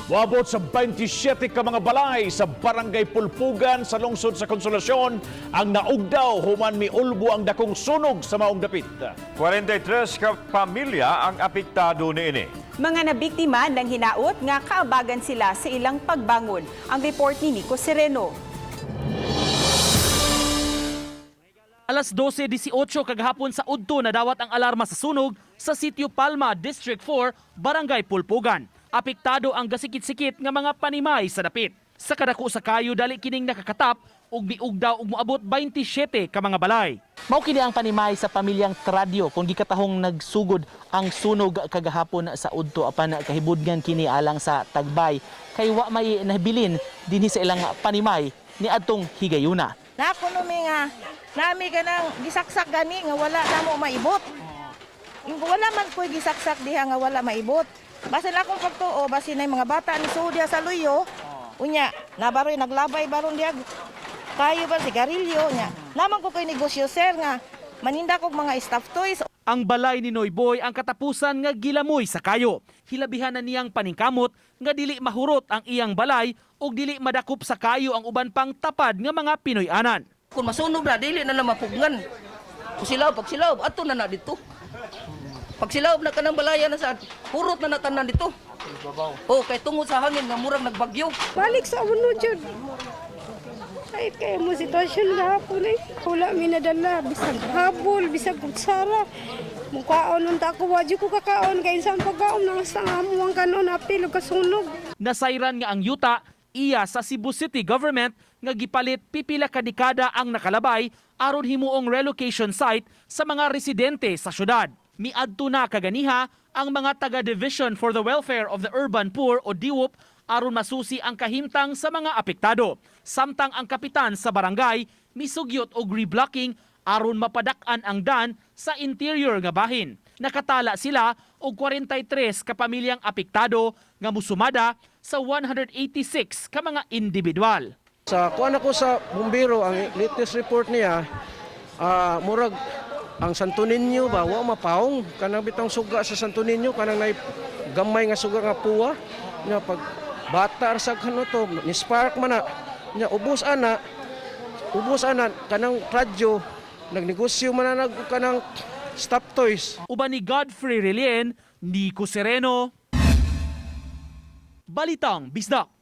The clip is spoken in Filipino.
Moabot sa 27 ka mga balay sa Barangay Pulpugan sa lungsod sa Konsolasyon ang naugdaw human miulbo ang dakong sunog sa maong dapit. 43 ka pamilya ang apektado niini. Mga nabiktima ng hinaot nga kaabagan sila sa ilang pagbangon. Ang report ni Nico Sereno. Alas 12:18 kagahapon sa udto na dawat ang alarma sa sunog sa Sitio Palma, District 4, Barangay Pulpugan. Apektado ang gasikit-sikit nga mga panimay sa dapit. Sa kadako sa kayo dali kining nakakatap ug miugdaw ug moabot 27 ka mga balay. Mao kini ang panimay sa pamilyang Tradyo kung gikatahong nagsugod ang sunog kagahapon sa udto apan kahibudngan kini alang sa Tagbay kay wa may nabilin dinhi sa ilang panimay ni adtong higayuna. Nakuno mi nga nami ganang gisaksak gani nga wala na mo maibot. Wala man ko'y gisaksak diha nga wala maibot. Basta na akong pagtuo, basta na mga bata ni Sudia sa Luyo, unya, nabaroy naglabay baron diya, kayo ba sigarilyo, unya. Naman ko ko'y negosyo, sir, nga maninda kong mga staff toys. Ang balay ni Noy Boy ang katapusan nga gilamoy sa kayo. Hilabihan na niyang paningkamot nga dili mahurot ang iyang balay ug dili madakop sa kayo ang uban pang tapad nga mga Pinoy-anan. Kung masunog na, dili na lang mapugnan. Pag silaw, ato na na dito. Pag silaw na kanang balaya na saan, purot na natanan dito. Oh, kay tungod sa hangin nga murag nagbagyo. Balik sa uno dyan. Kahit kaya mo sitwasyon gahapon eh. Wala minadala, bisag habol, bisag kutsara. Mukhaon nung tako, wadyo ko kakaon. Kaya saan pagkaon nang sa amuang kanon, apil o kasunog. Nasayran nga ang yuta iya sa Cebu City government nga gipalit pipila ka dekada ang nakalabay aron himuong relocation site sa mga residente sa syudad. Miadto na kaganiha ang mga taga-Division for the Welfare of the Urban Poor o DIWUP aron masusi ang kahimtang sa mga apektado. Samtang ang kapitan sa barangay misugyot og reblocking aron mapadak-an ang dan sa interior nga bahin. Nakatala sila og 43 ka pamilyang apektado nga musumada sa 186 ka mga individual. Sa kuan ako sa bumbero, ang latest report niya, murag ang Santo Niño ba wa mapaong kanang bitang suga sa Santo Niño kanang nay gamay nga suga nga puwa nya pag bata sa kano to ni spark man na nya ubos ana kanang radyo nagnegosyo man na kanang stop toys. Uban ni Godfrey Relien, Nico Sereno, Balitang Bisdak.